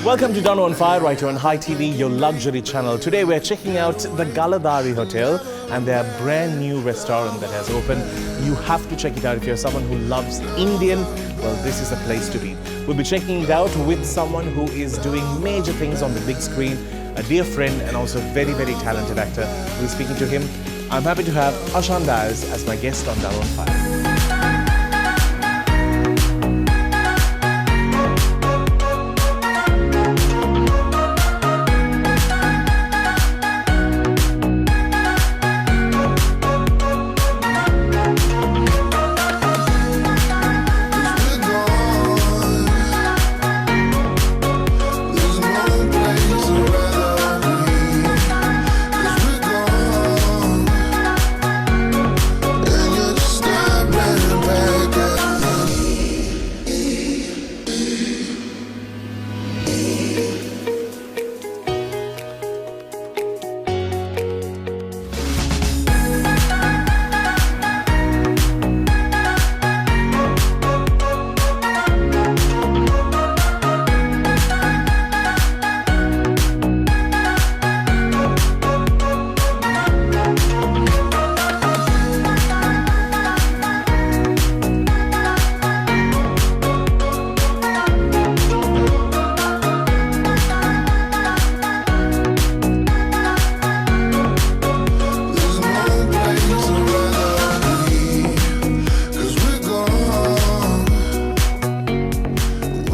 Welcome to Danu on Fire right here on High TV, your luxury channel. Today we're checking out the Galadari Hotel and their brand new restaurant that has opened. You have to check it out if you're someone who loves Indian. Well, this is the place to be. We'll be checking it out with someone who is doing major things on the big screen, a dear friend and also very, very talented actor. We'll be speaking to him. I'm happy to have Ashan as my guest on Danu on Fire.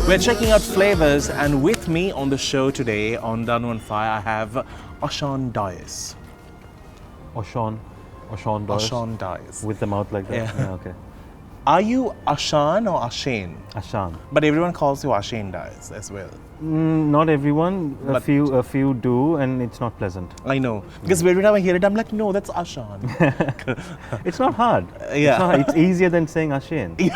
We're checking out flavors, and with me on the show today on Danu on Fire, I have Ashan Dias. Ashan Dias. Ashan Dias. With the mouth like that? Yeah, okay. Are you Ashan or Ashan? Ashan. But everyone calls you Ashan Dias as well. Not everyone. A few do, and it's not pleasant. I know. Because every time I hear it, I'm like, no, that's Ashan. It's not hard. Yeah. It's easier than saying Ashan.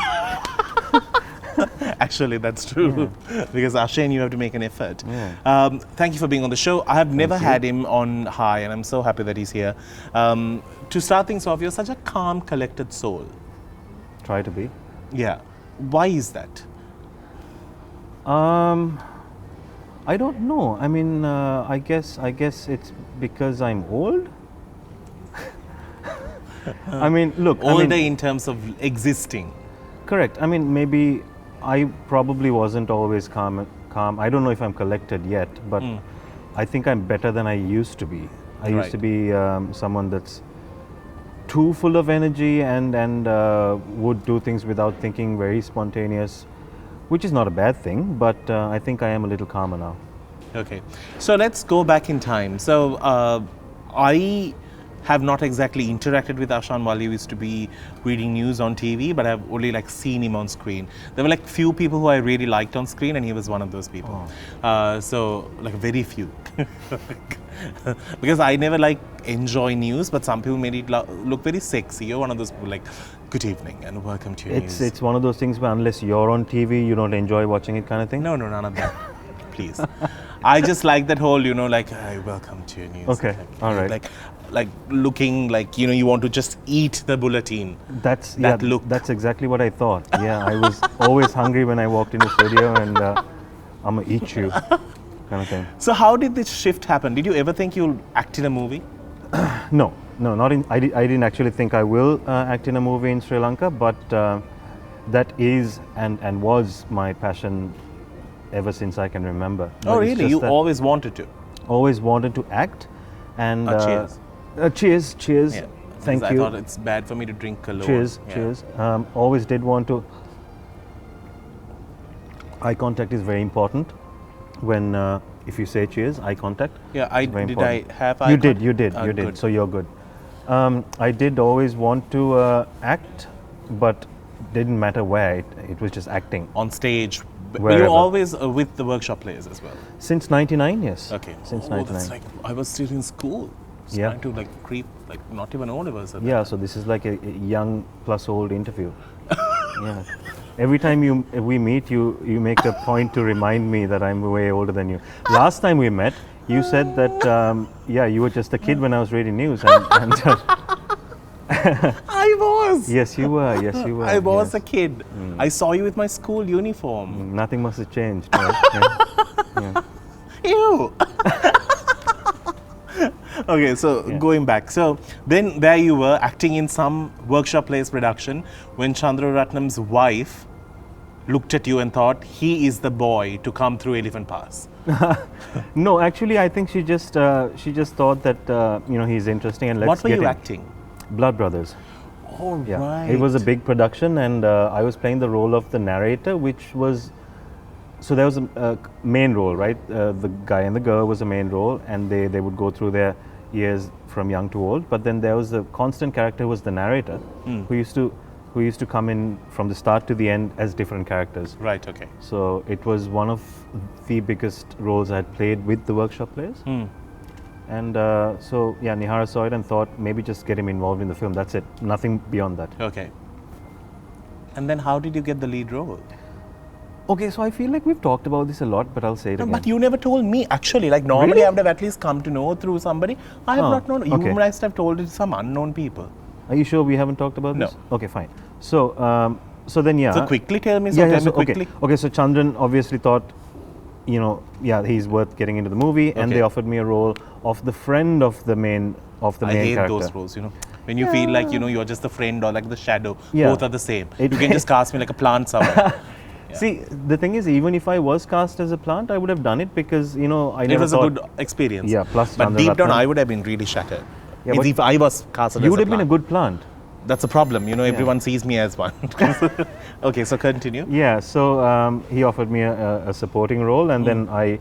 Actually, that's true. Yeah. Because Ashan, you have to make an effort. Yeah. Thank you for being on the show. I have never had him on High, and I'm so happy that he's here. To start things off, you're such a calm, collected soul. Try to be. Yeah. Why is that? I don't know. I mean, I guess it's because I'm old. I mean, look. Older in terms of existing. Correct. I mean, maybe I probably wasn't always calm. I don't know if I'm collected yet, but I think I'm better than I used to be. I used to be someone that's too full of energy and would do things without thinking, very spontaneous, which is not a bad thing, but I think I am a little calmer now. Okay. So let's go back in time. So I have not exactly interacted with Ashan while he used to be reading news on TV, but I've only seen him on screen. There were few people who I really liked on screen, and he was one of those people. So very few. Because I never enjoy news, but some people made it look very sexy. You're one of those people good evening and welcome to your news. It's one of those things where unless you're on TV, you don't enjoy watching it kind of thing? No, none of that. Please. I just like that whole, hey, welcome to your news. Okay, all right. Looking you want to just eat the bulletin. That look. That's exactly what I thought. Yeah, I was always hungry when I walked in the studio, and I'm gonna eat you, kind of thing. So how did this shift happen? Did you ever think you'll act in a movie? No, not in. I didn't actually think I will act in a movie in Sri Lanka, but that is and was my passion ever since I can remember. Oh, really? You always wanted to? Always wanted to act, and cheers. Cheers. Yeah. Thank you. I thought it's bad for me to drink alone. Cheers. Always did want to. Eye contact is very important. When if you say cheers, eye contact. Yeah, did I have eye contact? You did. Good. So you're good. I did always want to act, but didn't matter where. It was just acting on stage. Wherever. You were always with the workshop players as well. Since '99, yes. Okay. Since '99. That's I was still in school. Trying to creep, not even O levels. Yeah, so this is a young plus old interview. Yeah. Every time we meet, you make a point to remind me that I'm way older than you. Last time we met, you said that you were just a kid when I was reading news, and I was. Yes, you were. Yes, you were. I was yes. a kid. I saw you with my school uniform. Nothing must have changed. Yeah. Ew. Okay, so going back. So then there you were acting in some workshop plays production when Chandra Ratnam's wife looked at you and thought, he is the boy to come through Elephant Pass. No, actually, I think she just thought that he's interesting and let's What were get you him. acting? Blood Brothers. Oh, Yeah. right. It was a big production, and I was playing the role of the narrator, which was. So there was a main role, right? The guy and the girl was a main role, and they would go through their years from young to old. But then there was a constant character who was the narrator, who used to come in from the start to the end as different characters. Right, okay. So it was one of the biggest roles I had played with the workshop players. And Nihara saw it and thought maybe just get him involved in the film. That's it. Nothing beyond that. Okay. And then how did you get the lead role? Okay, so I feel like we've talked about this a lot, but I'll say it again. But you never told me, actually. Like, normally Really? I would have at least come to know through somebody. I have not known. okay. You must have told it to some unknown people. Are you sure we haven't talked about this? No. Okay, fine. So, then yeah. So quickly tell me, Tell me so quickly. Okay, so Chandran obviously thought, he's worth getting into the movie, and they offered me a role of the friend of the main character. I hate those roles, When you feel like, you're just the friend or like the shadow. Yeah. Both are the same. You can just cast me like a plant somewhere. See, the thing is, even if I was cast as a plant, I would have done it because, I never It was a thought, good experience. Yeah, plus But Chandra deep down, Ratnam. I would have been really shattered. Yeah, but if I was casted You as would a have been a plant. good plant. That's a problem, everyone sees me as one. Okay, so continue. Yeah, so he offered me a supporting role, and then I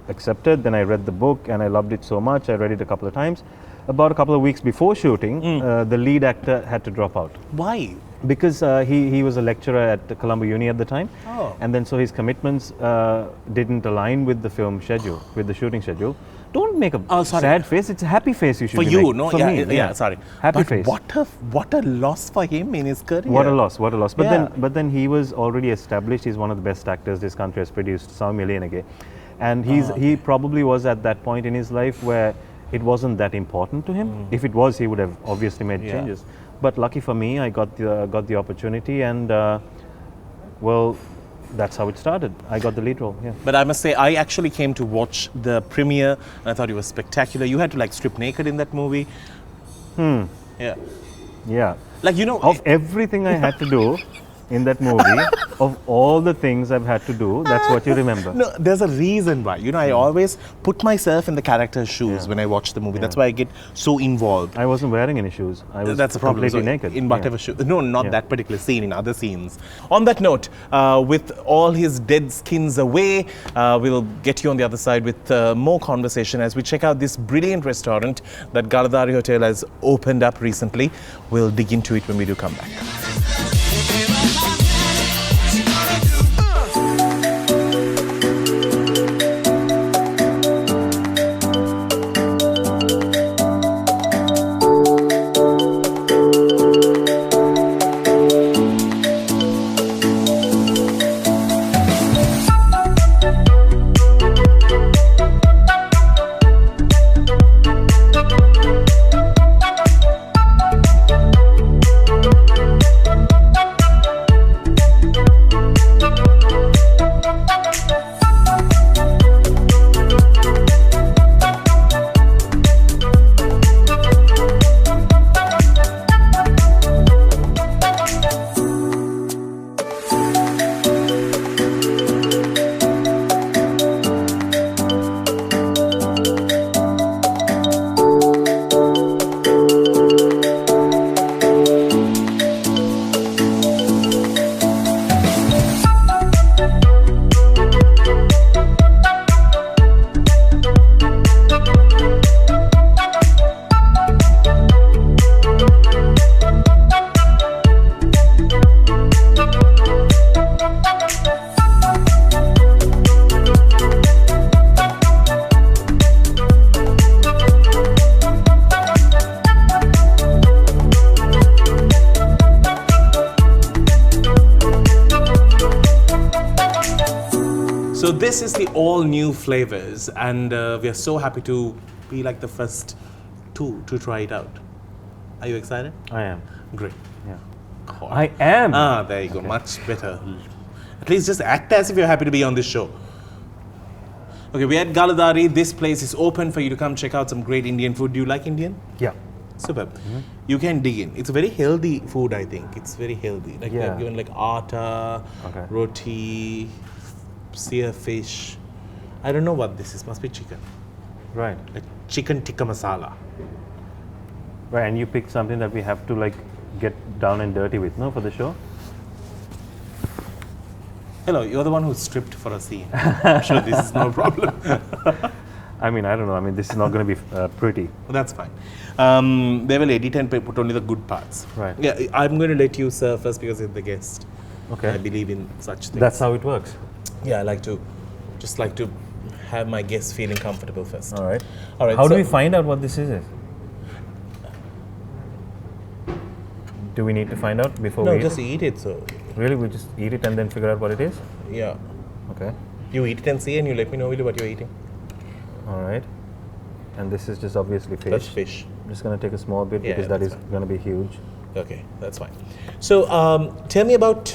accepted. Then I read the book, and I loved it so much. I read it a couple of times. About a couple of weeks before shooting, the lead actor had to drop out. Why? Because he was a lecturer at Colombo Uni at the time, and then so his commitments didn't align with the film schedule, with the shooting schedule. Don't make a sad face. It's a happy face you should For be you, making. no? For Yeah, me, sorry. Happy But face. What a loss for him in his career. What a loss, what a loss. But Yeah. then he was already established. He's one of the best actors this country has produced, Saw Millenege. And he probably was at that point in his life where it wasn't that important to him. If it was, he would have obviously made changes. But lucky for me, I got the opportunity, and that's how it started. I got the lead role. Yeah. But I must say, I actually came to watch the premiere, and I thought it was spectacular. You had to strip naked in that movie. Yeah. Yeah. Like, Of everything I had to do in that movie, of all the things I've had to do, that's what you remember. No, there's a reason why. I always put myself in the character's shoes when I watch the movie. That's why I get so involved. I wasn't wearing any shoes. I was That's the problem. completely So naked. in whatever shoe. No, not that particular scene, in other scenes. On that note, with all his dead skins away, we'll get you on the other side with more conversation as we check out this brilliant restaurant that Galadari Hotel has opened up recently. We'll dig into it when we do come back. So this is the all new flavors, and we are so happy to be like the first two to try it out. Are you excited? I am. Great. Yeah. God. I am. Ah, there you go. Much better. At least just act as if you're happy to be on this show. Okay, we're at Galadari. This place is open for you to come check out some great Indian food. Do you like Indian? Yeah. Superb. You can dig in. It's a very healthy food, I think. It's very healthy. Like they've given like atta, roti, sear fish. I don't know what this is. Must be chicken. Right. Like chicken tikka masala. Right, and you picked something that we have to like get down and dirty with, no, for the show? Hello, you're the one who stripped for a scene. I'm sure this is no problem. I mean, I don't know. I mean, this is not going to be pretty. That's fine. They will edit and put only the good parts. Right. Yeah, I'm going to let you serve first because you're the guest. Okay. I believe in such things. That's how it works. Yeah, I like to have my guests feeling comfortable first. All right. All right. How do we find out what this is? Do we need to find out before we No, eat just it? eat it. So Really? We just eat it and then figure out what it is? yeah, Okay. you eat it and see, and you let me know really what you're eating. All right. And this is just obviously fish. That's fish. I'm just going to take a small bit Yeah, because that that's is going to be huge. Okay, that's fine. So tell me about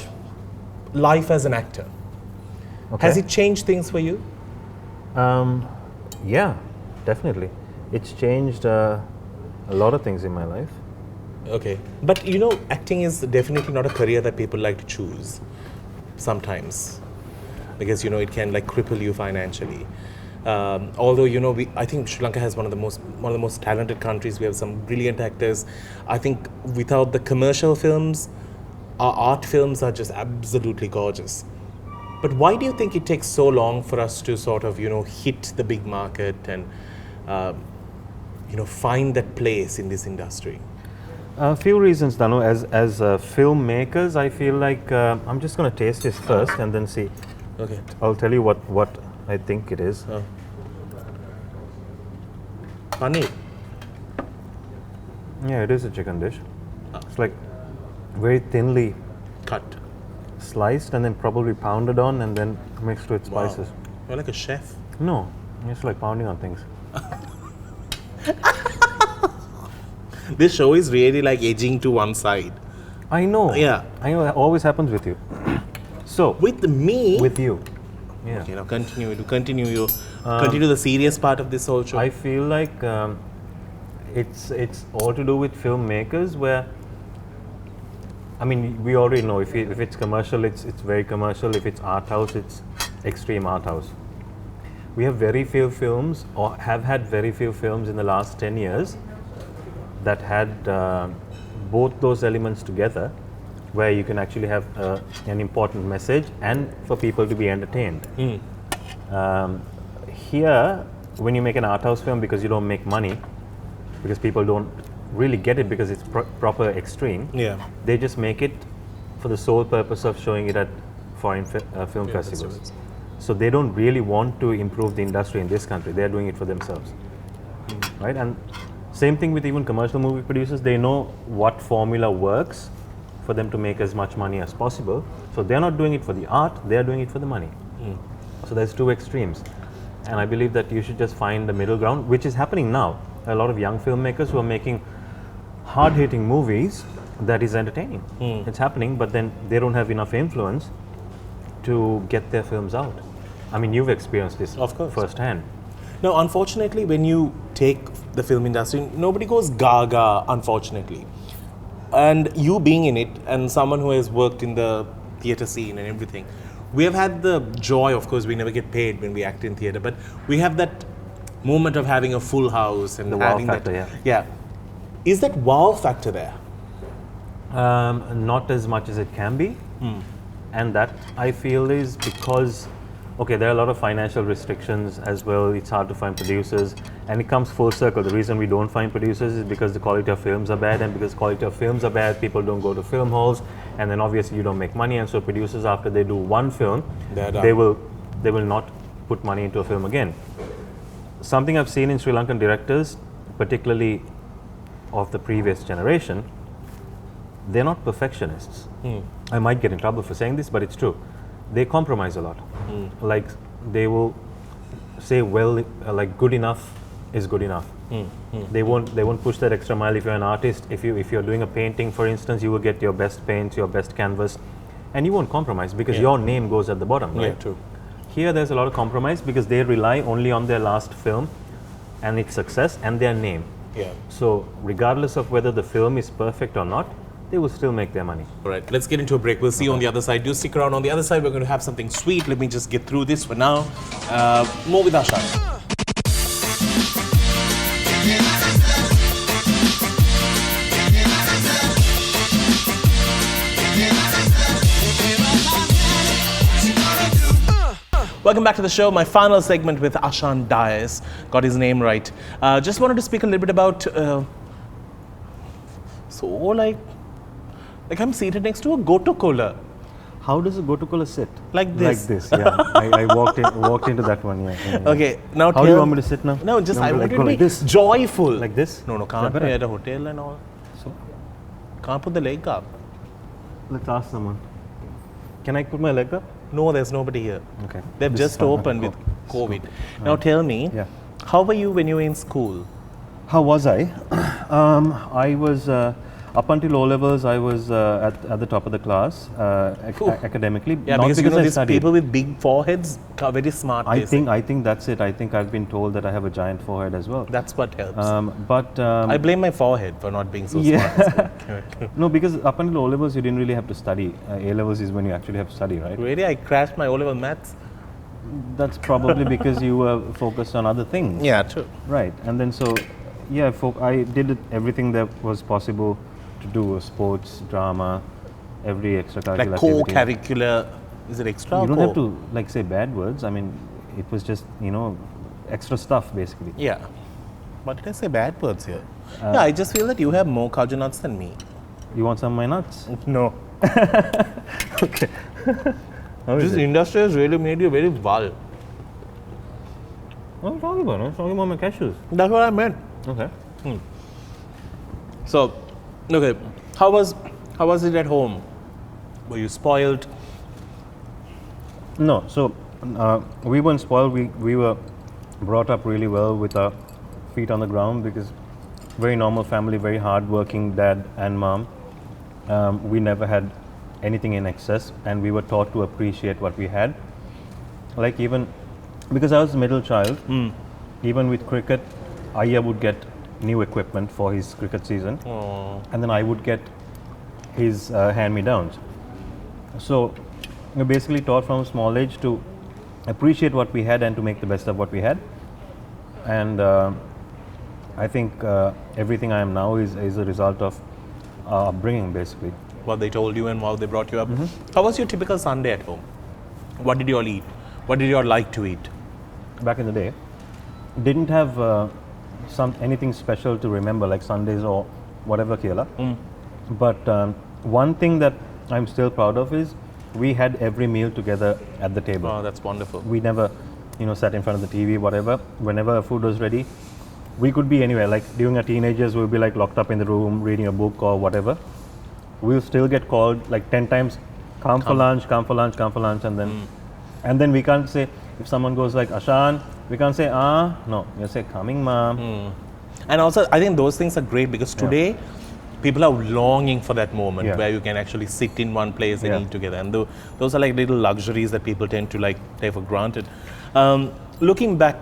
life as an actor. Okay. Has it changed things for you? Yeah, definitely. It's changed a lot of things in my life. Okay, but you know, acting is definitely not a career that people like to choose sometimes, because you know it can like cripple you financially. Although you know, I think Sri Lanka has one of the most talented countries. We have some brilliant actors. I think without the commercial films, our art films are just absolutely gorgeous. But why do you think it takes so long for us to sort of, you know, hit the big market and you know, find that place in this industry? A few reasons, Danu. As filmmakers, I feel like I'm just going to taste this first and then see. Okay. I'll tell you what I think it is. Paneer. Yeah, it is a chicken dish. It's like very thinly Cut. sliced and then probably pounded on and then mixed with spices. Wow. You're like a chef. No, it's like pounding on things. This show is really like edging to one side. I know. Yeah. I know. It always happens with you. So With me. with you. Yeah. Okay, now continue. Continue the serious part of this whole show. I feel like it's all to do with filmmakers where, I mean, we already know if it's commercial, it's very commercial. If it's art house, it's extreme art house. We have very few films, or have had very few films in the last 10 years that had both those elements together, where you can actually have an important message and for people to be entertained. Here, when you make an art house film because you don't make money, because people don't really get it because it's proper extreme, Yeah. they just make it for the sole purpose of showing it at foreign film festivals. So they don't really want to improve the industry in this country. They're doing it for themselves, right? And same thing with even commercial movie producers. They know what formula works for them to make as much money as possible. So they're not doing it for the art, they're doing it for the money. So there's two extremes. And I believe that you should just find the middle ground, which is happening now. A lot of young filmmakers who are making hard-hitting movies that is entertaining. It's happening, but then they don't have enough influence to get their films out. I mean, you've experienced this Of course. firsthand. Now, unfortunately, when you take the film industry, nobody goes gaga, unfortunately. And you being in it, and someone who has worked in the theatre scene and everything, we have had the joy, of course, we never get paid when we act in theatre, but we have that moment of having a full house and The wow having factor, that. yeah. Is that wow factor there? Not as much as it can be. And that I feel is because, okay, there are a lot of financial restrictions as well. It's hard to find producers, and it comes full circle. The reason we don't find producers is because the quality of films are bad, and because quality of films are bad, people don't go to film halls, and then obviously you don't make money. And so producers, after they do one film, They're done. they will not put money into a film again. Something I've seen in Sri Lankan directors, particularly of the previous generation, they're not perfectionists. I might get in trouble for saying this, but it's true. They compromise a lot. Like they will say, well, like good enough is good enough. They won't push that extra mile. If you're an artist, if you're doing a painting, for instance, you will get your best paints, your best canvas, and you won't compromise because your name goes at the bottom, right? Yeah, true. Here, there's a lot of compromise because they rely only on their last film and its success and their name. Yeah. So, regardless of whether the film is perfect or not, they will still make their money. All right, let's get into a break. We'll see you on the other side. Do stick around. On the other side, we're going to have something sweet. Let me just get through this for now. More with Ashan. Welcome back to the show. My final segment with Ashan Dias. Got his name right. Just wanted to speak a little bit about. Like I'm seated next to a Goto Cola. How does a Goto Cola sit? Like this. Like this, yeah. I walked into that one, yeah. Okay, now How do you want me to sit now? No, just I want like, it to be like this? joyful. Like this? No, can't pay at a hotel and all. So, Can't put the leg up. let's ask someone. Can I put my leg up? No, there's nobody here. Okay. They've This just is fine. opened with COVID. Now tell me, Yeah. how were you when you were in school? How was I? I was, up until O-levels, I was at the top of the class academically. Yeah, not because because I these studied. people with big foreheads are very smart. I they say. think that's it. I think I've been told that I have a giant forehead as well. That's what helps. But I blame my forehead for not being so yeah. smart. No, because up until O-levels, you didn't really have to study. A-levels is when you actually have to study, right? Really, I crashed my O-level maths. That's probably because you were focused on other things. Yeah, true. Right. And then so, yeah, I did everything that was possible to do, sports, drama, every extracurricular Like activity. co-curricular, is it extra or You don't co? have to like say bad words. I mean, it was just, extra stuff basically. Yeah. But did I say bad words here? Yeah, I just feel that you have more kaju nuts than me. You want some of my nuts? No. Okay. How is This it? industry has really made you very dull. What are you talking about? I'm talking about my cashews. That's what I meant. Okay. So, okay, how was it at home? Were you spoiled? No, so we weren't spoiled. We were brought up really well with our feet on the ground because very normal family, very hard-working dad and mom. We never had anything in excess, and we were taught to appreciate what we had. Like even because I was the middle child, even with cricket, Ayya would get new equipment for his cricket season, and then I would get his hand-me-downs. So we basically taught from a small age to appreciate what we had and to make the best of what we had. And I think everything I am now is a result of upbringing, basically. What they told you and how they brought you up. How was your typical Sunday at home? What did you all eat? What did you all like to eat? Back in the day, didn't have anything special to remember like Sundays or whatever Kela. But one thing that I'm still proud of is we had every meal together at the table. Oh, that's wonderful. We never, sat in front of the TV, whatever. Whenever food was ready, we could be anywhere. Like during our teenagers, we'll be like locked up in the room reading a book or whatever. We'll still get called like 10 times, come for lunch, come for lunch, come for lunch, and then we can't say, if someone goes like Ashan, we can't say no, we say coming mom. And also, I think those things are great because today people are longing for that moment where you can actually sit in one place and eat together. And those are like little luxuries that people tend to like take for granted. Looking back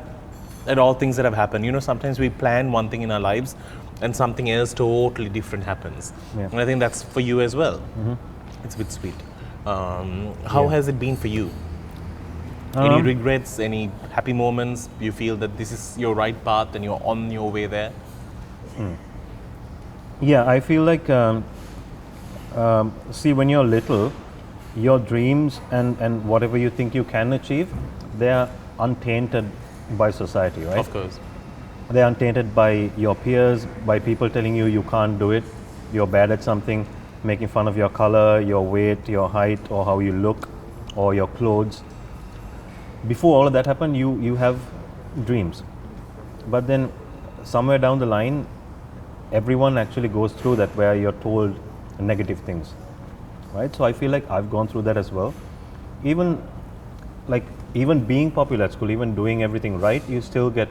at all things that have happened, sometimes we plan one thing in our lives and something else totally different happens. And I think that's for you as well. It's a bit sweet. How has it been for you? Any regrets, any happy moments? You feel that this is your right path and you're on your way there? Yeah, I feel like, see, when you're little, your dreams and whatever you think you can achieve, they are untainted by society, right? Of course. They are untainted by your peers, by people telling you can't do it, you're bad at something, making fun of your color, your weight, your height, or how you look, or your clothes. Before all of that happened, you have dreams. But then somewhere down the line, everyone actually goes through that where you're told negative things, right? So I feel like I've gone through that as well. Even being popular at school, even doing everything right, you still get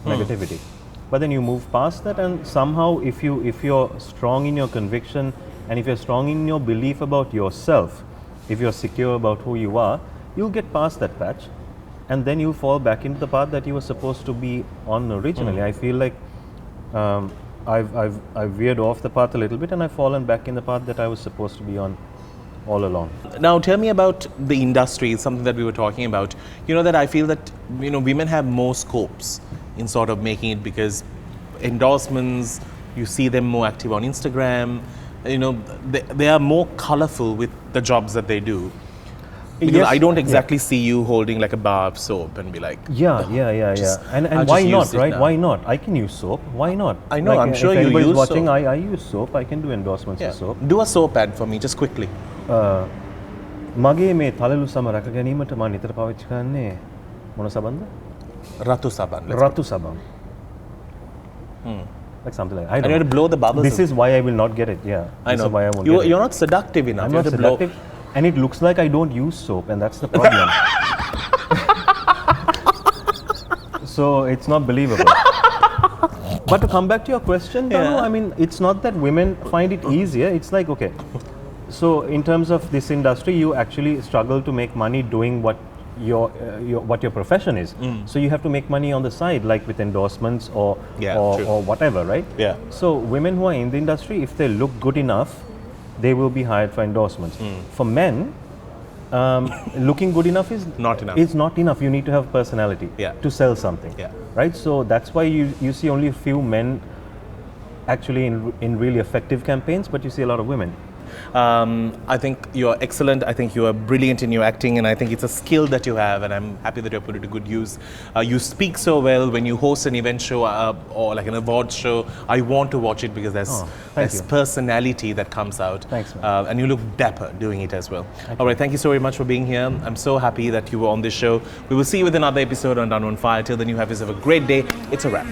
negativity. But then you move past that, and somehow if you're strong in your conviction, and if you're strong in your belief about yourself, if you're secure about who you are, you'll get past that patch, and then you'll fall back into the path that you were supposed to be on originally. I feel like I've veered off the path a little bit, and I've fallen back in the path that I was supposed to be on all along. Now, tell me about the industry, something that we were talking about. You know that I feel that, you know, women have more scopes in sort of making it, because endorsements, you see them more active on Instagram, you know, they are more colorful with the jobs that they do. Because Yes, I don't exactly see you holding like a bar of soap and be like, Yeah. And I'll why just not, use it right? now. Why not? I can use soap. Why not? I know, I'm sure if you anybody's use watching, soap. I use soap. I can do endorsements yeah, for soap. do a soap ad for me, just quickly. මගේ මේ තලලු සම රැක ගැනීමට මම නිතර පාවිච්චි කරන්නේ මොන සබන්ද? Ratu Saban. රතු සබන්. Like something like I And don't you have to know. blow the bubbles. This is why I will not get it. Yeah. I This know. is why I won't You, get it. you're not seductive enough. I'm You not have to blow. seductive, and it looks like I don't use soap, and that's the problem. So it's not believable. But to come back to your question, Danu, I mean, it's not that women find it easier. It's like, okay, so in terms of this industry, you actually struggle to make money doing what your profession is. So you have to make money on the side, like with endorsements or true. or whatever, right? Yeah. So women who are in the industry, if they look good enough, they will be hired for endorsements. For men, looking good enough is Not enough. It's not enough. You need to have personality to sell something. Yeah. Right. So that's why you see only a few men actually in really effective campaigns, but you see a lot of women. I think you're excellent. I think you are brilliant in your acting, and I think it's a skill that you have, and I'm happy that you put it to good use. You speak so well when you host an event show or like an award show. I want to watch it because there's you. personality that comes out. Thanks, man. And you look dapper doing it as well. All right, thank you so very much for being here. I'm so happy that you were on this show. We will see you with another episode on Danu on Fire. Till then, you have yourself a great day. It's a wrap.